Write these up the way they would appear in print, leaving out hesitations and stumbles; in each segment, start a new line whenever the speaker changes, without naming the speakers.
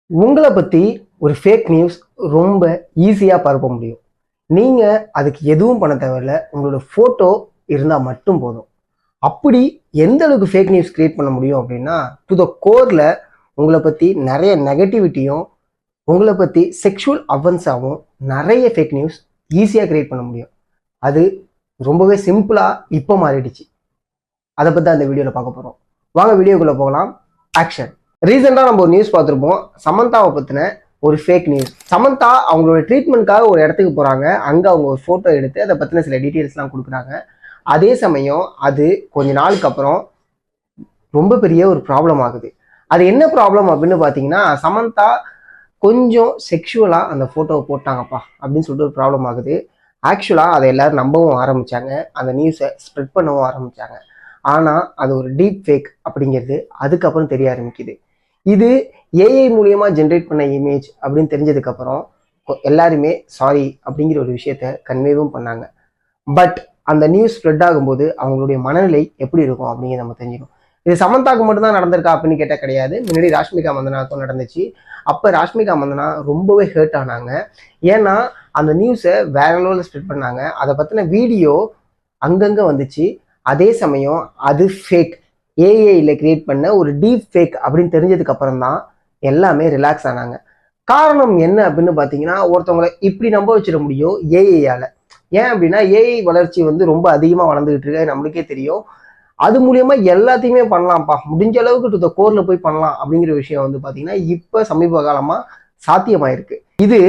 உங்களை பற்றி ஒரு ஃபேக் நியூஸ் ரொம்ப ஈஸியாக பரப்ப முடியும். நீங்கள் அதுக்கு எதுவும் பண்ண தேவையில்ல, உங்களோட ஃபோட்டோ இருந்தால் மட்டும் போதும். அப்படி எந்த அளவுக்கு ஃபேக் நியூஸ் கிரியேட் பண்ண முடியும் அப்படின்னா, டு த கோரில் உங்களை பற்றி நிறைய நெகட்டிவிட்டியும் உங்களை பற்றி செக்ஷுவல் அஃபென்ஸாகவும் நிறைய ஃபேக் நியூஸ் ஈஸியாக கிரியேட் பண்ண முடியும். அது ரொம்பவே சிம்பிளாக இப்போ மாறிடுச்சு. அதை பற்றி அந்த வீடியோவில் பார்க்க போகிறோம். வாங்க வீடியோக்குள்ளே போகலாம். ஆக்ஷன். ரீசெண்டாக நம்ம ஒரு நியூஸ் பார்த்துருப்போம், சமந்தாவை பற்றின ஒரு ஃபேக் நியூஸ். சமந்தா அவங்களோட ட்ரீட்மெண்ட்காக ஒரு இடத்துக்கு போகிறாங்க. அங்கே அவங்க ஒரு ஃபோட்டோ எடுத்து அதை பற்றின சில டீட்டெயில்ஸ்லாம் கொடுக்குறாங்க. அதே சமயம் அது கொஞ்ச நாளுக்கு அப்புறம் ரொம்ப பெரிய ஒரு ப்ராப்ளம் ஆகுது. அது என்ன ப்ராப்ளம் அப்படின்னு பார்த்தீங்கன்னா, சமந்தா கொஞ்சம் செக்ஷுவலாக அந்த ஃபோட்டோவை போட்டாங்கப்பா அப்படின்னு சொல்லிட்டு ஒரு ப்ராப்ளம் ஆகுது. ஆக்சுவலாக அதை எல்லாரும் நம்பவும் ஆரம்பித்தாங்க, அந்த நியூஸை ஸ்ப்ரெட் பண்ணவும் ஆரம்பித்தாங்க. ஆனால் அது ஒரு டீப் ஃபேக் அப்படிங்கிறது அதுக்கப்புறம் தெரிய ஆரம்பிக்குது. இது ஏஐ மூலியமாக ஜென்ரேட் பண்ண இமேஜ் அப்படின்னு தெரிஞ்சதுக்கப்புறம் எல்லாருமே சாரி அப்படிங்கிற ஒரு விஷயத்த கன்வேவும் பண்ணாங்க. பட் அந்த நியூஸ் ஸ்ப்ரெட் ஆகும்போது அவங்களுடைய மனநிலை எப்படி இருக்கும் அப்படிங்கிறத நம்ம தெரிஞ்சுக்கணும். இது சமந்தாக்கு மட்டும்தான் நடந்திருக்கா அப்படின்னு கேட்டால் கிடையாது. முன்னாடி ராஷ்மிகா மந்தனாக்கும் நடந்துச்சு. அப்போ ராஷ்மிகா மந்தனா ரொம்பவே ஹர்ட் ஆனாங்க. ஏன்னா அந்த நியூஸை வேற லெவலில் ஸ்ப்ரெட் பண்ணாங்க. அதை பற்றின வீடியோ அங்கங்கே வந்துச்சு. அதே சமயம் அது ஃபேக், ஏஐயில் கிரியேட் பண்ண ஒரு டீப் ஃபேக் அப்படின்னு தெரிஞ்சதுக்கு அப்புறம் தான் எல்லாமே ரிலாக்ஸ் ஆனாங்க. காரணம் என்ன அப்படின்னு பார்த்தீங்கன்னா, ஒருத்தவங்களை இப்படி நம்ப வச்சிட முடியும் ஏஐயால். ஏன் அப்படின்னா, ஏஐ வளர்ச்சி ரொம்ப அதிகமாக வளர்ந்துகிட்டு இருக்கு, நம்மளுக்கே தெரியும். அது மூலியமா எல்லாத்தையுமே பண்ணலாம்ப்பா, முடிஞ்ச அளவுக்கு டு த கோர்ல போய் பண்ணலாம் அப்படிங்கிற விஷயம் பார்த்தீங்கன்னா இப்போ சமீப காலமாக சாத்தியமாயிருக்கு. இது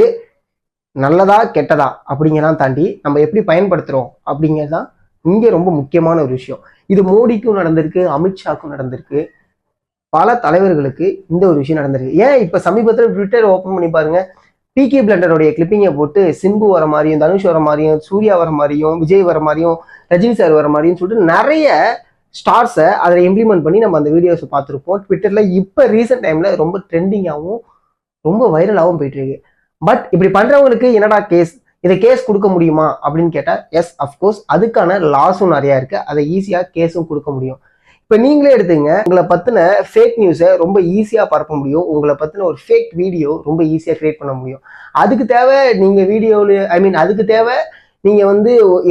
நல்லதா கெட்டதா அப்படிங்கிறதான் தாண்டி நம்ம எப்படி பயன்படுத்துகிறோம் அப்படிங்கிறதான் இங்கே ரொம்ப முக்கியமான ஒரு விஷயம். இது மோடிக்கும் நடந்திருக்கு, அமித்ஷாக்கும் நடந்திருக்கு, பல தலைவர்களுக்கு இந்த ஒரு விஷயம் நடந்திருக்கு. ஏன் இப்போ சமீபத்தில் ட்விட்டர் ஓப்பன் பண்ணி பாருங்க, பிகே பிளண்டருடைய கிளிப்பிங்கை போட்டு சிம்பு வர மாதிரியும், தனுஷ் வர மாதிரியும், சூர்யா வர மாதிரியும், விஜய் வர மாதிரியும், ரஜினி சார் வர மாதிரியும் சொல்லிட்டு நிறைய ஸ்டார்ஸை அதில் இம்ப்ளிமெண்ட் பண்ணி நம்ம அந்த வீடியோஸை பார்த்துருப்போம். ட்விட்டரில் இப்போ ரீசெண்ட் டைமில் ரொம்ப ட்ரெண்டிங்காகவும் ரொம்ப வைரலாகவும் போயிட்டு இருக்கு. பட் இப்படி பண்ணுறவங்களுக்கு என்னடா கேஸ், இதை கேஸ் கொடுக்க முடியுமா அப்படின்னு கேட்டால் எஸ், அஃப்கோர்ஸ் அதுக்கான லாஸும் நிறையா இருக்குது. அதை ஈஸியாக கேஸும் கொடுக்க முடியும். இப்போ நீங்களே எடுத்துங்க, உங்களை பற்றின ஃபேக் நியூஸை ரொம்ப ஈஸியாக பரப்ப முடியும். உங்களை பற்றின ஒரு ஃபேக் வீடியோ ரொம்ப ஈஸியாக கிரியேட் பண்ண முடியும். அதுக்கு தேவை நீங்கள் வீடியோவில் அதுக்கு தேவை நீங்கள்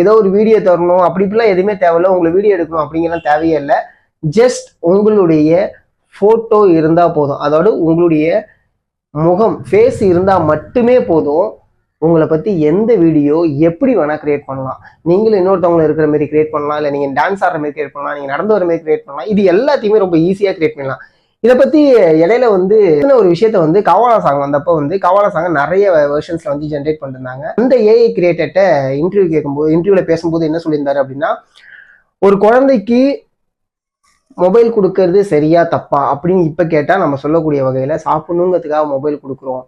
ஏதோ ஒரு வீடியோ தரணும் அப்படி இப்படிலாம் எதுவுமே தேவையில்லை. உங்களை வீடியோ எடுக்கணும் அப்படிங்கலாம் தேவையே இல்லை. ஜஸ்ட் உங்களுடைய ஃபோட்டோ இருந்தால் போதும், அதோட உங்களுடைய முகம் ஃபேஸ் இருந்தால் மட்டுமே போதும். உங்களை பற்றி எந்த வீடியோ எப்படி வேணால் கிரியேட் பண்ணலாம். நீங்களும் இன்னொருத்தவங்களை இருக்கிற மாதிரி கிரியேட் பண்ணலாம், இல்லை நீங்கள் டான்ஸ் ஆடுற மாதிரி கிரியேட் பண்ணலாம், நீங்கள் நடந்து வர மாதிரி கிரியேட் பண்ணலாம். இது எல்லாத்தையுமே ரொம்ப ஈஸியாக கிரியேட் பண்ணலாம். இதை பற்றி இடையில ஒரு விஷயத்த கவாலா சாங் வந்தப்போ கவாலா சாங் நிறைய வெர்ஷன்ஸில் ஜென்ரேட் பண்ணிருந்தாங்க. அந்த ஏஐ கிரியேட்டர்கிட்ட இன்டர்வியூவில் பேசும்போது என்ன சொல்லியிருந்தாரு அப்படின்னா, ஒரு குழந்தைக்கு மொபைல் கொடுக்கறது சரியா தப்பா அப்படின்னு இப்போ கேட்டால் நம்ம சொல்லக்கூடிய வகையில் சாப்பிடணுங்கிறதுக்காக மொபைல் கொடுக்குறோம்,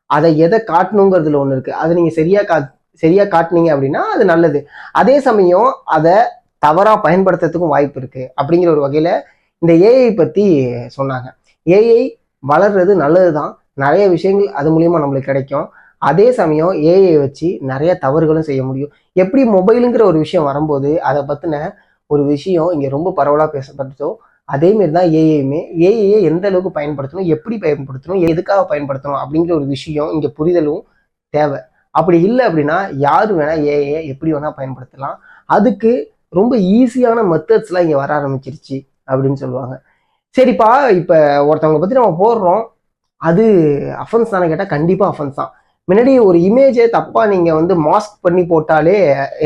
அதை எதை காட்டணுங்கிறதுல ஒன்று இருக்குது. அதை நீங்கள் சரியா காட்டினீங்க அப்படின்னா அது நல்லது. அதே சமயம் அதை தவறாக பயன்படுத்துறதுக்கும் வாய்ப்பு இருக்குது அப்படிங்கிற ஒரு வகையில் இந்த ஏஐ பற்றி சொன்னாங்க. ஏஐ வளர்றது நல்லது தான், நிறைய விஷயங்கள் அது மூலியமாக நம்மளுக்கு கிடைக்கும். அதே சமயம் ஏஐ வச்சு நிறைய தவறுகளும் செய்ய முடியும். எப்படி மொபைலுங்கிற ஒரு விஷயம் வரும்போது அதை பற்றின ஒரு விஷயம் இங்கே ரொம்ப பரவலாக பேசப்பட்டதோ, அதேமாரி தான் ஏஐயுமே. ஏஐயை எந்த அளவுக்கு பயன்படுத்தணும், எப்படி பயன்படுத்தணும், எதுக்காக பயன்படுத்தணும் அப்படிங்கிற ஒரு விஷயம் இங்கே புரிதலும் தேவை. அப்படி இல்லை அப்படின்னா யார் வேணால் ஏஐயை எப்படி வேணால் பயன்படுத்தலாம். அதுக்கு ரொம்ப ஈஸியான மெத்தட்ஸ்லாம் இங்கே வர ஆரம்பிச்சிருச்சு அப்படின்னு சொல்லுவாங்க. சரிப்பா, இப்போ ஒருத்தவங்களை பற்றி நம்ம போடுறோம், அது அஃபென்ஸ் தானே கேட்டால் கண்டிப்பாக அஃபென்ஸ் தான். முன்னாடி ஒரு இமேஜை தப்பாக நீங்கள் மாஸ்க் பண்ணி போட்டாலே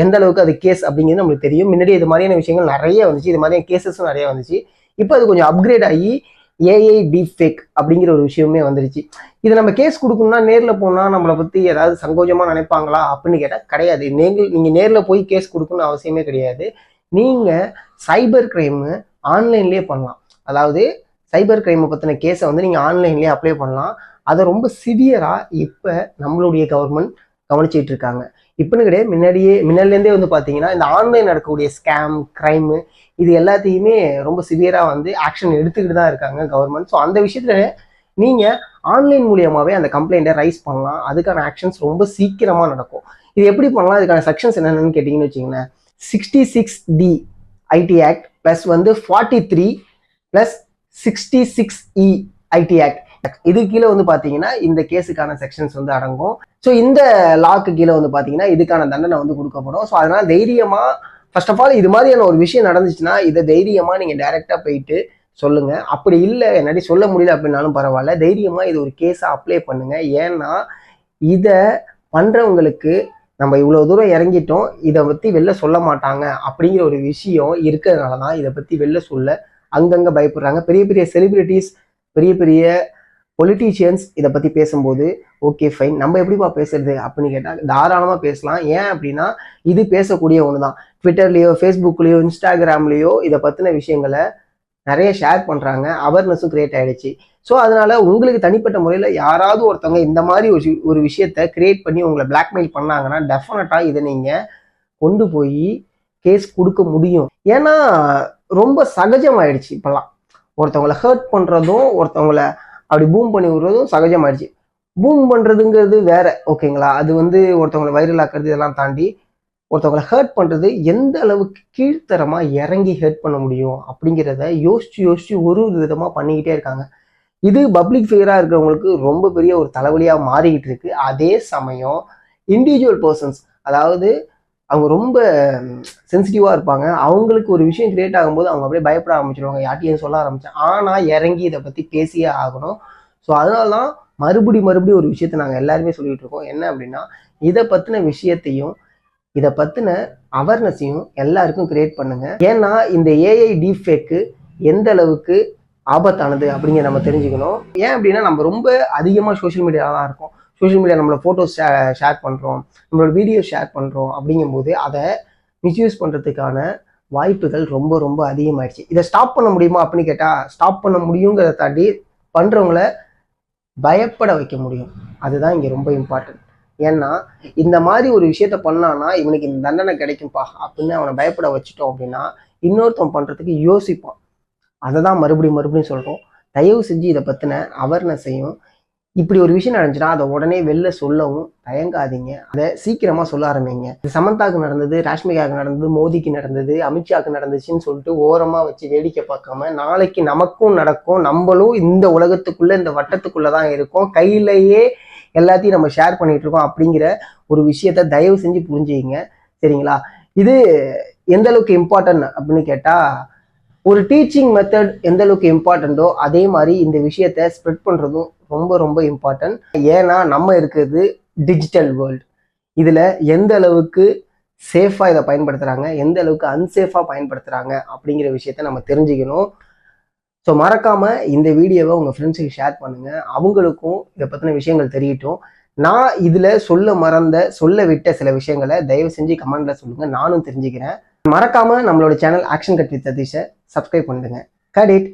எந்த அளவுக்கு அது கேஸ் அப்படிங்கிறது நம்மளுக்கு தெரியும். முன்னாடி இது மாதிரியான விஷயங்கள் நிறைய வந்துச்சு, இது மாதிரியான கேசஸும் நிறைய வந்துச்சு. இப்போ அது கொஞ்சம் அப்கிரேட் ஆகி ஏஐ டீப் ஃபேக் அப்படிங்கிற ஒரு விஷயமே வந்துருச்சு. இதை நம்ம கேஸ் கொடுக்கணும்னா நேரில் போனால் நம்மளை பற்றி ஏதாவது சங்கோஜமாக நினைப்பாங்களா அப்படின்னு கேட்டால் கிடையாது. நீங்கள் நேரில் போய் கேஸ் கொடுக்கணும்னு அவசியமே கிடையாது. நீங்கள் சைபர் கிரைமு ஆன்லைன்லேயே பண்ணலாம். அதாவது சைபர் கிரைமை பற்றின கேஸை நீங்கள் ஆன்லைன்லேயே அப்ளை பண்ணலாம். அதை ரொம்ப சிவியராக இப்போ நம்மளுடைய கவர்மெண்ட் கவனிச்சிட்டு இருக்காங்க. இப்போன்னு கிடையாது, முன்னாடிலேருந்தே பார்த்தீங்கன்னா இந்த ஆன்லைன் நடக்கக்கூடிய ஸ்கேம், கிரைமு இது எல்லாத்தையுமே ரொம்ப சிவியராக ஆக்ஷன் எடுத்துக்கிட்டு தான் இருக்காங்க கவர்மெண்ட். ஸோ அந்த விஷயத்தில் நீங்கள் ஆன்லைன் மூலியமாகவே அந்த கம்ப்ளைண்ட்டை ரைஸ் பண்ணலாம். அதுக்கான ஆக்ஷன்ஸ் ரொம்ப சீக்கிரமாக நடக்கும். இது எப்படி பண்ணலாம், இதுக்கான செக்ஷன்ஸ் என்னென்னு கேட்டிங்கன்னு வச்சிங்களேன். 66D ID act plus 43 + 66E ID act, இது கீழே வந்து பாத்தீங்கன்னா இந்த கேஸுக்கான செக்ஷன்ஸ் வந்து அடங்கும். ஸோ இந்த லாக்கு கீழே வந்து பாத்தீங்கன்னா இதுக்கான தண்டனை வந்து கொடுக்கப்படும். ஸோ அதனால தைரியமா ஃபர்ஸ்ட் ஆஃப் ஆல் இது மாதிரியான ஒரு விஷயம் நடந்துச்சுன்னா இதை தைரியமா நீங்க டைரக்டா போயிட்டு சொல்லுங்க. அப்படி இல்லை என்னாடி சொல்ல முடியல அப்படின்னாலும் பரவாயில்ல, தைரியமா இது ஒரு கேஸா அப்ளை பண்ணுங்க. ஏன்னா இதை பண்றவங்களுக்கு நம்ம இவ்வளவு தூரம் இறங்கிட்டோம், இதை பத்தி வெளில சொல்ல மாட்டாங்க அப்படிங்கிற ஒரு விஷயம் இருக்கிறதுனாலதான் இதை பத்தி வெளில சொல்ல அங்கங்க பயப்படுறாங்க. பெரிய பெரிய செலிபிரிட்டிஸ், பெரிய பெரிய பொலிட்டீஷியன்ஸ் இதை பத்தி பேசும்போது ஓகே ஃபைன், நம்ம எப்படிப்பா பேசுறது அப்படின்னு கேட்டா தாராளமா பேசலாம். ஏன் அப்படின்னா இது பேசக்கூடிய ஒண்ணுதான். ட்விட்டர்லயோ, ஃபேஸ்புக்லயோ, இன்ஸ்டாகிராம்லயோ இதை பத்தின விஷயங்களை நிறைய ஷேர் பண்றாங்க, அவேர்னஸும் கிரியேட் ஆயிடுச்சு. ஸோ அதனால உங்களுக்கு தனிப்பட்ட முறையில் யாராவது ஒருத்தவங்க இந்த மாதிரி ஒரு விஷயத்த கிரியேட் பண்ணி உங்களை பிளாக்மெயில் பண்ணாங்கன்னா டெஃபினட்டா இதை நீங்க கொண்டு போய் கேஸ் கொடுக்க முடியும். ஏன்னா ரொம்ப சகஜமாயிடுச்சு இப்பெல்லாம். ஒருத்தவங்களை ஹர்ட் பண்றதும் ஒருத்தவங்களை அப்படி பூம் பண்ணி விடுறதும் சகஜமாயிடுச்சு. பூம் பண்றதுங்கிறது வேற, ஓகேங்களா? அது வந்து ஒருத்தவங்களை வைரல் ஆக்குறது இதெல்லாம் தாண்டி ஒருத்தவங்களை ஹர்ட் பண்றது எந்த அளவுக்கு கீழ்த்தரமா இறங்கி ஹர்ட் பண்ண முடியும் அப்படிங்கிறத யோசிச்சு ஒரு விதமா பண்ணிக்கிட்டே இருக்காங்க. இது பப்ளிக் ஃபிகரா இருக்கிறவங்களுக்கு ரொம்ப பெரிய ஒரு தலைவலியா மாறிக்கிட்டு இருக்கு. அதே சமயம் இண்டிவிஜுவல் பர்சன்ஸ், அதாவது அவங்க ரொம்ப சென்சிட்டிவா இருப்பாங்க, அவங்களுக்கு ஒரு விஷயம் கிரியேட் ஆகும்போது அவங்க அப்படியே பயப்பட ஆரம்பிச்சிருவாங்க, யார்ட்டையும் சொல்ல ஆரம்பிச்சேன். ஆனா இறங்கி இதை பத்தி பேசியே ஆகணும். ஸோ அதனாலதான் மறுபடியும் ஒரு விஷயத்த நாங்கள் எல்லாருமே சொல்லிட்டு இருக்கோம். என்ன அப்படின்னா இதை பத்தின விஷயத்தையும் இதை பத்தின அவேர்னஸையும் எல்லாருக்கும் கிரியேட் பண்ணுங்க. ஏன்னா இந்த ஏஐ டீப்ஃபேக்கு எந்த அளவுக்கு ஆபத்தானது அப்படிங்கிற நம்ம தெரிஞ்சுக்கணும். ஏன் அப்படின்னா நம்ம ரொம்ப அதிகமாக சோஷியல் மீடியாவில் தான் இருக்கோம். சோஷியல் மீடியா நம்மளோட ஃபோட்டோஸ் ஷேர் பண்ணுறோம், நம்மளோட வீடியோ ஷேர் பண்ணுறோம். அப்படிங்கும்போது அதை மிஸ்யூஸ் பண்ணுறதுக்கான வாய்ப்புகள் ரொம்ப ரொம்ப அதிகமாயிடுச்சு. இதை ஸ்டாப் பண்ண முடியுமா அப்படின்னு கேட்டால் ஸ்டாப் பண்ண முடியுங்கிறத தாண்டி பண்ணுறவங்கள பயப்பட வைக்க முடியும். அதுதான் இங்கே ரொம்ப இம்பார்ட்டன்ட். ஏன்னா இந்த மாதிரி ஒரு விஷயத்த பண்ணான்னா இவனுக்கு இந்த தண்டனை கிடைக்கும்பா அப்படின்னு அவனை பயப்பட வச்சுட்டோம் அப்படின்னா இன்னொருத்தவன் பண்ணுறதுக்கு யோசிப்பான். அதை தான் மறுபடியும் சொல்கிறோம். தயவு செஞ்சு இதை பற்றின அவேர்னஸையும், இப்படி ஒரு விஷயம் நடந்துச்சுன்னா அதை உடனே வெளில சொல்லவும் தயங்காதீங்க. அதை சீக்கிரமாக சொல்ல ஆரம்பிங்க. இது சமந்தாவுக்கு நடந்தது, ராஷ்மிகாவுக்கு நடந்தது, மோடிக்கு நடந்தது, அமித்ஷாவுக்கு நடந்துச்சுன்னு சொல்லிட்டு ஓரமாக வச்சு வேடிக்கை பார்க்காம நாளைக்கு நமக்கும் நடக்கும், நம்மளும் இந்த உலகத்துக்குள்ளே இந்த வட்டத்துக்குள்ளே தான் இருக்கோம், கையிலேயே எல்லாத்தையும் நம்ம ஷேர் பண்ணிட்டு இருக்கோம் அப்படிங்கிற ஒரு விஷயத்த தயவு செஞ்சு புரிஞ்சுங்க. சரிங்களா? இது எந்த அளவுக்கு இம்பார்ட்டன்ட் அப்படின்னு கேட்டா, ஒரு டீச்சிங் மெத்தட் எந்த அளவுக்கு இம்பார்ட்டண்டோ அதே மாதிரி இந்த விஷயத்த ஸ்ப்ரெட் பண்றதும் ரொம்ப ரொம்ப இம்பார்ட்டன்ட். ஏன்னா நம்ம இருக்கிறது டிஜிட்டல் வேர்ல்டு. இதுல எந்த அளவுக்கு சேஃபா இதை பயன்படுத்துறாங்க, எந்த அளவுக்கு அன்சேஃபா பயன்படுத்துறாங்க அப்படிங்கிற விஷயத்த நம்ம தெரிஞ்சுக்கணும். ஸோ மறக்காம இந்த வீடியோவை உங்க ஃப்ரெண்ட்ஸுக்கு ஷேர் பண்ணுங்க, அவங்களுக்கும் இதை பத்தின விஷயங்கள் தெரியட்டும். நான் இதுல சொல்ல விட்ட சில விஷயங்களை தயவு செஞ்சு கமெண்ட்ல சொல்லுங்க, நானும் தெரிஞ்சுக்கிறேன். மறக்காம நம்மளோட சேனல் ஆக்ஷன் கட் வித் சதீஷை சப்ஸ்கிரைப் பண்ணுங்க. Cut it.